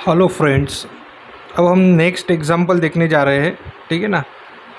Hello friends. अब हम next example देखने जा रहे हैं। ठीक है ना।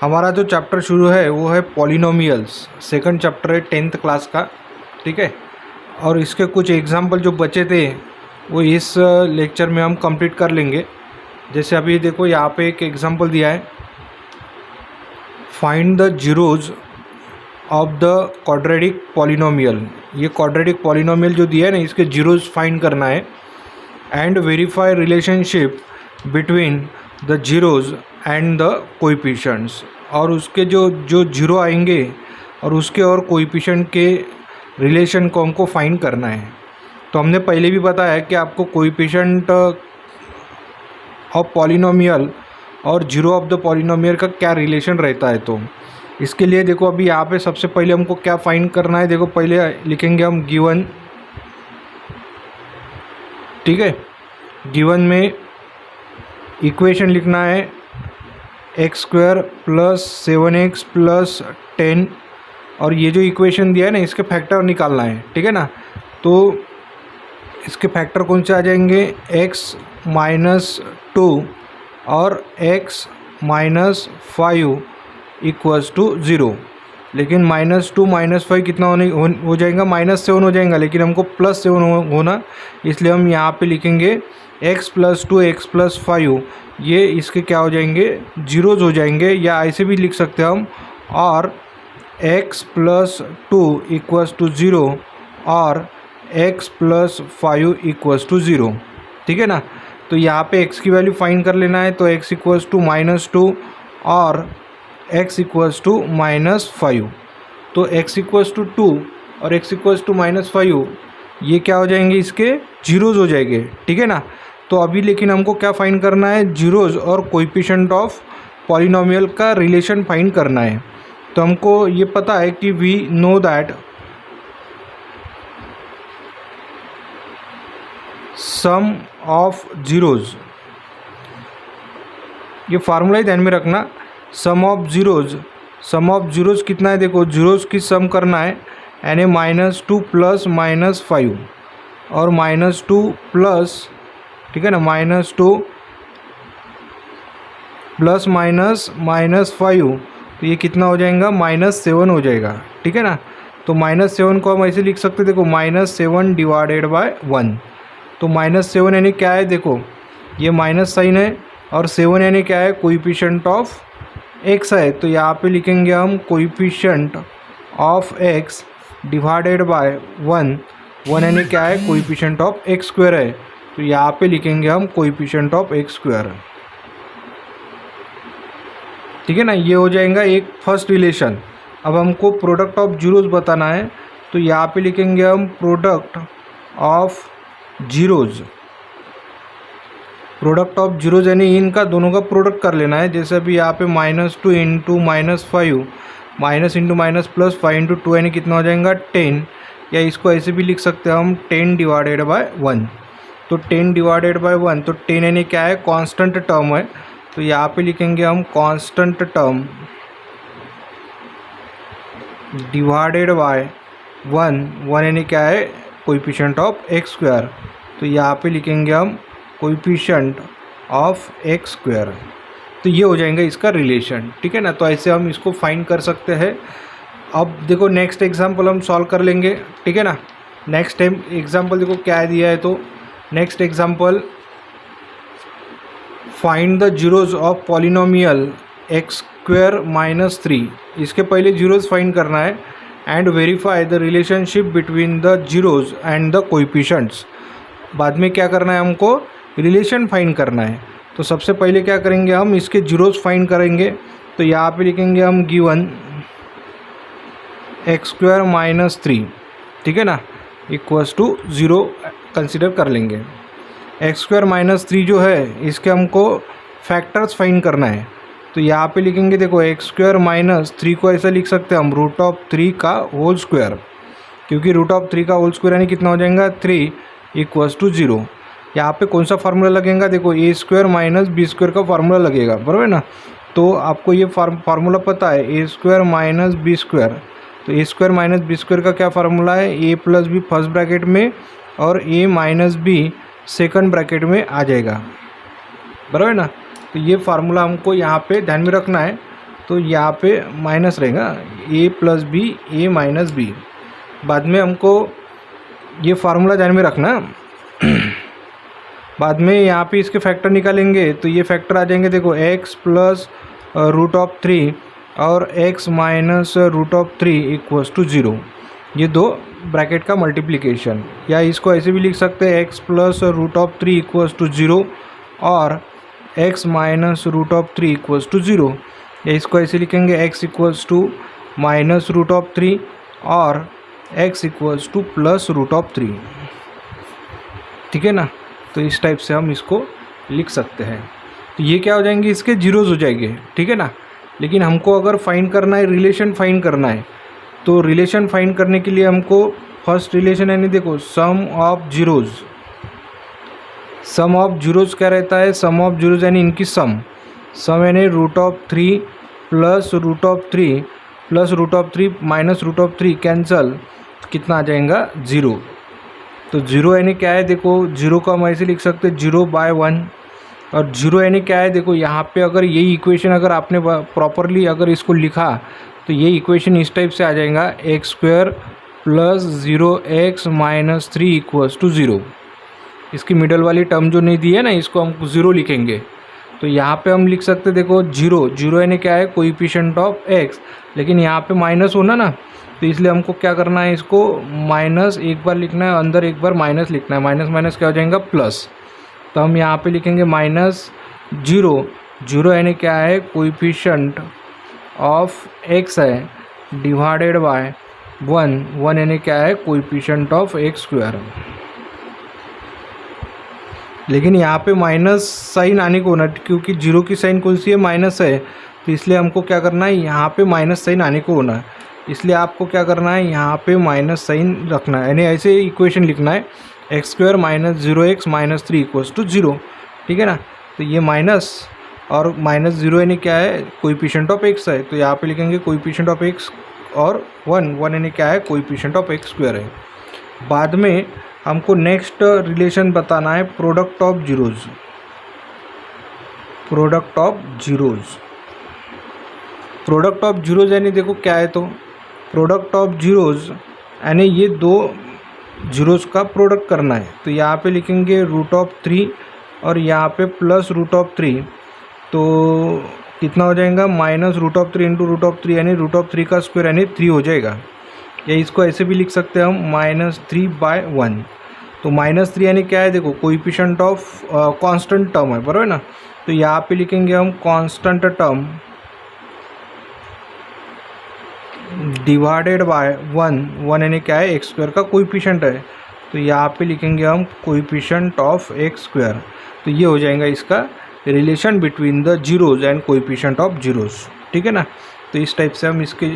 हमारा जो चैप्टर शुरू है वो है पॉलिनोमियल्स। सेकंड चैप्टर है 10th क्लास का। ठीक है। और इसके कुछ एग्जांपल जो बचे थे वो इस लेक्चर में हम कंप्लीट कर लेंगे। जैसे अभी देखो यहाँ पे एक एग्जांपल दिया है, find the zeros of the quadratic polynomial. ये क्वाड्रेटिक पॉलिनोमियल जो दिया है ना, इसके जीरोज फाइंड करना है and verify relationship between the zeros and the coefficients. और उसके जो जो जीरो आएंगे और उसके और कोएफिशिएंट के रिलेशन को हमको फाइंड करना है। तो हमने पहले भी बताया कि आपको कोएफिशिएंट ऑफ पॉलिनोमियल और जीरो ऑफ द पॉलिनोमियल का क्या रिलेशन रहता है। तो इसके लिए देखो अभी यहाँ पे सबसे पहले हमको क्या फाइंड करना है। देखो पहले लिखेंगे हम गिवन। ठीक है। गिवन में इक्वेशन लिखना है x² + 7x + 10। और ये जो इक्वेशन दिया है ना, इसके फैक्टर निकालना है। ठीक है ना। तो इसके फैक्टर कौन से आ जाएंगे, x - 2 और x - 5 = 0। लेकिन -2 -5 कितना हो जाएगा, -7 हो जाएगा। लेकिन हमको +7 होना, इसलिए हम यहाँ पे लिखेंगे x + 2 x + 5। ये इसके क्या हो जाएंगे, जीरोज हो जाएंगे। या ऐसे भी लिख सकते हैं हम, और x + 2 = 0 और x + 5 = 0। ठीक है ना। तो यहाँ पे x की वैल्यू फाइंड कर लेना है। तो x = -2 और x = -5। तो x = 2 और x = -5 ये क्या हो जाएंगे, इसके जीरोज हो जाएंगे। ठीक है ना। तो अभी लेकिन हमको क्या फाइंड करना है, जीरोज और कोएफिशिएंट ऑफ पॉलिनोमियल का रिलेशन फाइंड करना है। तो हमको ये पता है कि we know that sum of zeros, ये फार्मूला ही ध्यान में रखना। सम ऑफ जीरोज कितना है, देखो जीरोज की सम करना है, यानी -2 + -5 और -2 प्लस, ठीक है ना, -2 + -5, तो ये कितना हो जाएगा, -7 हो जाएगा। ठीक है ना। तो -7 को हम ऐसे लिख सकते हैं, देखो -7 / 1। तो -7 यानी क्या है, देखो ये माइनस साइन है और 7 यानी क्या है, कोएफिशिएंट ऑफ x है। तो यहाँ पे लिखेंगे हम कोएफिशिएंट ऑफ x / 1। 1 यानी क्या है, कोएफिशिएंट ऑफ x² है। तो यहाँ पे लिखेंगे हम कोएफिशिएंट ऑफ x²। ठीक है ना। ये हो जाएगा एक फर्स्ट रिलेशन। अब हमको प्रोडक्ट ऑफ जीरोज बताना है। तो यहाँ पे लिखेंगे हम product of zeros. Product of zeros यानी इनका दोनों का प्रोडक्ट कर लेना है। जैसे अभी यहाँ पे -2 × -5, माइनस इंटू माइनस प्लस 5 × 2 यानी कितना हो जाएगा, 10। या इसको ऐसे भी लिख सकते हैं हम, 10 / 1। तो 10 / 1, तो 10 यानी क्या है, कांस्टेंट टर्म है। तो यहाँ पे लिखेंगे हम कांस्टेंट टर्म डिवाइडेड बाय 1 यानी क्या है, कोएफिशिएंट ऑफ x²। तो यहाँ पे लिखेंगे हम कोएफिशिएंट ऑफ x²। तो ये हो जाएगा इसका रिलेशन। ठीक है ना। तो ऐसे हम इसको फाइंड कर सकते हैं। अब देखो नेक्स्ट एग्जांपल हम सॉल्व कर लेंगे। ठीक है ना। नेक्स्ट एग्जांपल देखो क्या दिया है। तो next example, find the zeros of polynomial x² - 3। इसके पहले जीरोज फाइंड करना है and verify the relationship between the zeros and the coefficients. बाद में क्या करना है, हमको रिलेशन फाइंड करना है। तो सबसे पहले क्या करेंगे, हम इसके जीरोज फाइंड करेंगे। तो यहाँ पे लिखेंगे हम गिवन x² - 3, ठीक है ना, = 0 कंसिडर कर लेंगे। x² - 3 जो है, इसके हमको फैक्टर्स फाइंड करना है। तो यहाँ पे लिखेंगे, देखो x² - 3 को ऐसा लिख सकते हैं हम, √3 का होल स्क्वायर, क्योंकि √3 का होल स्क्वायर यानी कितना हो जाएगा, 3 = 0। यहाँ पे कौन सा फार्मूला लगेगा, देखो a² - b² का फार्मूला लगेगा, बराबर ना। तो आपको ये फार्मूला पता है, a² - b²। तो a² - b² का क्या फार्मूला है, a + b फर्स्ट ब्रैकेट में और a - b सेकंड ब्रैकेट में आ जाएगा, बराबर है ना। तो ये फार्मूला हमको यहाँ पे ध्यान में रखना है। तो यहाँ पे माइनस रहेगा a plus b a minus b. बाद में हमको ये फार्मूला ध्यान में रखना। बाद में यहाँ पे इसके फैक्टर निकालेंगे तो ये फैक्टर आ जाएंगे, देखो x प्लस रूट ऑफ 3 और x minus root of 3 equals to 0। ये दो ब्रैकेट का मल्टीप्लिकेशन, या इसको ऐसे भी लिख सकते हैं x plus root of 3 equals to 0 और x minus root of 3 equals to 0, या इसको ऐसे लिखेंगे x equals to minus root of 3 और x equals to plus root of 3। ठीक है ना। तो इस टाइप से हम इसको लिख सकते हैं। तो ये क्या हो जाएंगे, इसके जीरोज़ हो जाएंगे, ठीक है ना। लेकिन हमको अगर फाइंड करना है, रिलेशन फाइंड करना है, तो रिलेशन फाइंड करने के लिए हमको फर्स्ट रिलेशन यानी देखो sum of zeros. Sum of zeros क्या रहता है, सम ऑफ जीरोज़ यानी इनकी सम यानी root of 3 plus root of 3 plus root of 3 minus root of 3 cancel, कितना आ जाएगा 0। तो 0 यानी क्या है, देखो 0 को हम ऐसे लिख सकते हैं 0/1। और 0 यानी क्या है, देखो यहाँ पे अगर यही इक्वेशन अगर आपने प्रॉपरली अगर इसको लिखा तो ये इक्वेशन इस टाइप से आ जाएगा x² plus 0x minus 3 equals to 0। इसकी मिडल वाली टर्म जो नहीं दी है ना, इसको हम 0 लिखेंगे। तो यहाँ पे हम लिख सकते देखो 0 यानी क्या है, कोएफिशिएंट ऑफ x। लेकिन यहाँ पे माइनस होना ना, तो इसलिए हमको क्या करना है, इसको माइनस एक बार लिखना है, अंदर एक बार माइनस लिखना है। माइनस माइनस क्या हो जाएगा प्लस। तो हम यहाँ पे लिखेंगे माइनस 0 यानी क्या है, कोएफिशिएंट ऑफ x है डिवाइडेड बाय 1 यानी क्या है, कोएफिशिएंट ऑफ x²। लेकिन यहाँ पे माइनस साइन आने को होना, क्योंकि 0 की साइन कौन सी है, माइनस है। तो इसलिए हमको क्या करना है, यहाँ पे माइनस साइन आने को होना है। इसलिए आपको क्या करना है, यहाँ पे माइनस साइन रखना है, यानी ऐसे इक्वेशन लिखना है x² minus 0x minus 3 equals to 0। ठीक है ना। तो ये माइनस और माइनस 0 यानी क्या है, कोएफिशिएंट ऑफ x है। तो यहाँ पे लिखेंगे कोएफिशिएंट ऑफ x और 1 यानी क्या है, कोएफिशिएंट ऑफ x² है। बाद में हमको नेक्स्ट रिलेशन बताना है product of zeros. Product of zeros यानी देखो क्या है, तो प्रोडक्ट ऑफ जीरोज़ यानी ये दो जीरोज़ का प्रोडक्ट करना है। तो यहाँ पे लिखेंगे रूट ऑफ 3 और यहाँ पे प्लस रूट ऑफ 3। तो कितना हो जाएगा, minus root of 3 into root of 3 यानी रूट ऑफ 3 का स्क्वायर यानी 3 हो जाएगा। या इसको ऐसे भी लिख सकते हैं हम -3/1। तो -3 यानी क्या है, देखो कोएफिशिएंट ऑफ कांस्टेंट टर्म है, बराबर ना। तो यहाँ पे लिखेंगे हम कांस्टेंट टर्म डिवाइडेड बाय 1 यानी क्या है, x² का कोएफिशिएंट है। तो यहाँ पे लिखेंगे हम कोएफिशिएंट ऑफ x²। तो ये हो जाएगा इसका relation between the zeros and coefficient of zeros. ठीक है ना। तो इस टाइप से हम इसके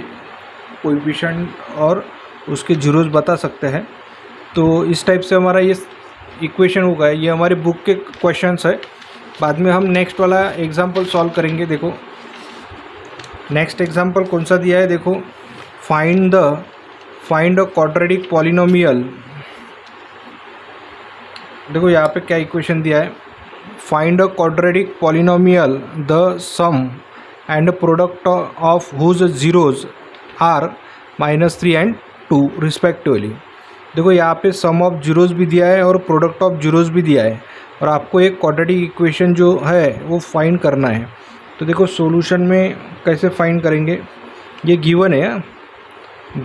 कोएफिशिएंट और उसके जीरोज़ बता सकते हैं। तो इस टाइप से हमारा ये इक्वेशन होगा। ये हमारे बुक के क्वेश्चंस है। बाद में हम नेक्स्ट वाला एग्जांपल सॉल्व करेंगे। देखो नेक्स्ट एग्जांपल कौन सा दिया है, देखो फाइंड अ क्वाड्रेटिक पॉलिनोमियल। देखो यहाँ पे क्या इक्वेशन दिया है, find a quadratic polynomial the sum and product of whose zeros are -3 and 2 respectively. देखो यहाँ पे सम ऑफ जीरोज़ भी दिया है और प्रोडक्ट ऑफ जीरोज़ भी दिया है, और आपको एक क्वाड्रेटिक इक्वेशन जो है वो फाइंड करना है। तो देखो सॉल्यूशन में कैसे फाइंड करेंगे, ये गिवन है।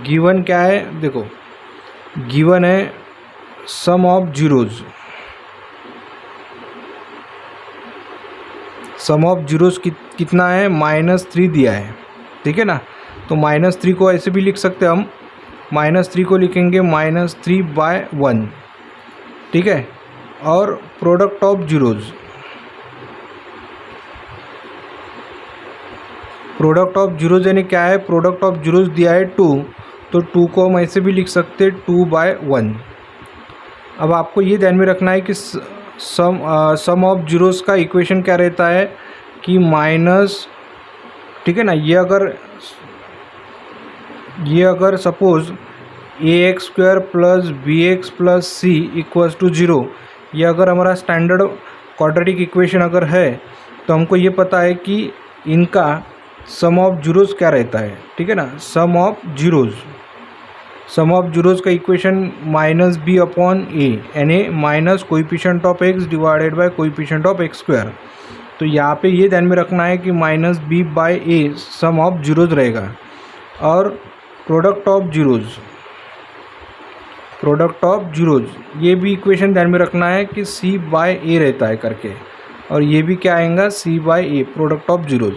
गिवन क्या है, देखो गिवन है sum of zeros. Sum of zeros कितना है, -3 दिया है। ठीक है ना। तो -3 को ऐसे भी लिख सकते हैं हम, -3 को लिखेंगे -3/1। ठीक है। और product of zeros, product of zeros यानी क्या है, प्रोडक्ट ऑफ जीरोज़ दिया है 2, तो 2 को हम ऐसे भी लिख सकते हैं 2/1। अब आपको ये ध्यान में रखना है कि सम ऑफ जीरोज़ का इक्वेशन क्या रहता है कि माइनस, ठीक है ना। ये अगर suppose ax² plus bx plus c equals to 0, ये अगर हमारा स्टैंडर्ड क्वाड्रेटिक इक्वेशन अगर है तो हमको ये पता है कि इनका सम ऑफ जीरोज़ क्या रहता है, ठीक है ना। सम ऑफ जीरोज़ का equation minus B upon A, यानी minus coefficient of x divided by coefficient of x square. तो यहाँ पे ये ध्यान में रखना है कि minus B by A sum of zeros रहेगा, और प्रोडक्ट ऑफ जीरोज़ ये भी इक्वेशन ध्यान में रखना है कि सी बाय ए रहता है करके, और ये भी क्या आएगा, C by A product of zeros.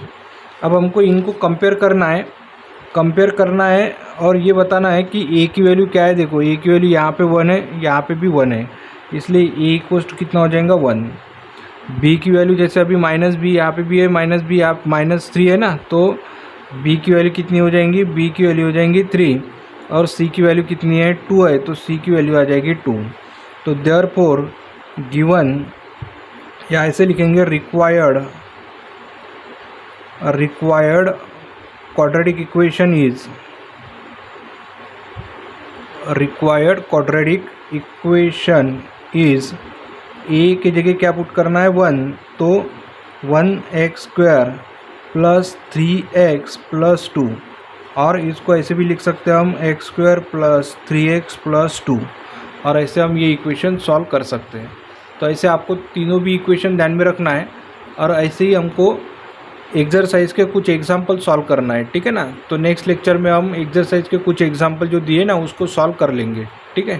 अब हमको इनको कंपेयर करना है और ये बताना है कि ए की वैल्यू क्या है। देखो ए की वैल्यू यहाँ पे 1 है, यहाँ पे भी 1 है, इसलिए ए इक्वल्स टू कितना हो जाएगा 1। बी की वैल्यू जैसे अभी माइनस बी यहाँ पे भी है, माइनस बी आप -3 है ना, तो बी की वैल्यू कितनी हो जाएंगी, बी की वैल्यू हो जाएंगी 3, और सी की वैल्यू कितनी है 2 है, तो सी की वैल्यू आ जाएगी 2। तो देयरफॉर गिवन, या ऐसे लिखेंगे required quadratic equation is a की जगह क्या पुट करना है 1, तो 1x² प्लस 3x प्लस 2, और इसको ऐसे भी लिख सकते हैं हम x² प्लस 3x प्लस 2, और ऐसे हम ये इक्वेशन सॉल्व कर सकते हैं। तो ऐसे आपको तीनों भी इक्वेशन ध्यान में रखना है, और ऐसे ही हमको एक्सरसाइज के कुछ एग्जाम्पल सॉल्व करना है, ठीक है ना। तो नेक्स्ट लेक्चर में हम एक्सरसाइज के कुछ एग्जाम्पल जो दिए ना उसको सॉल्व कर लेंगे, ठीक है।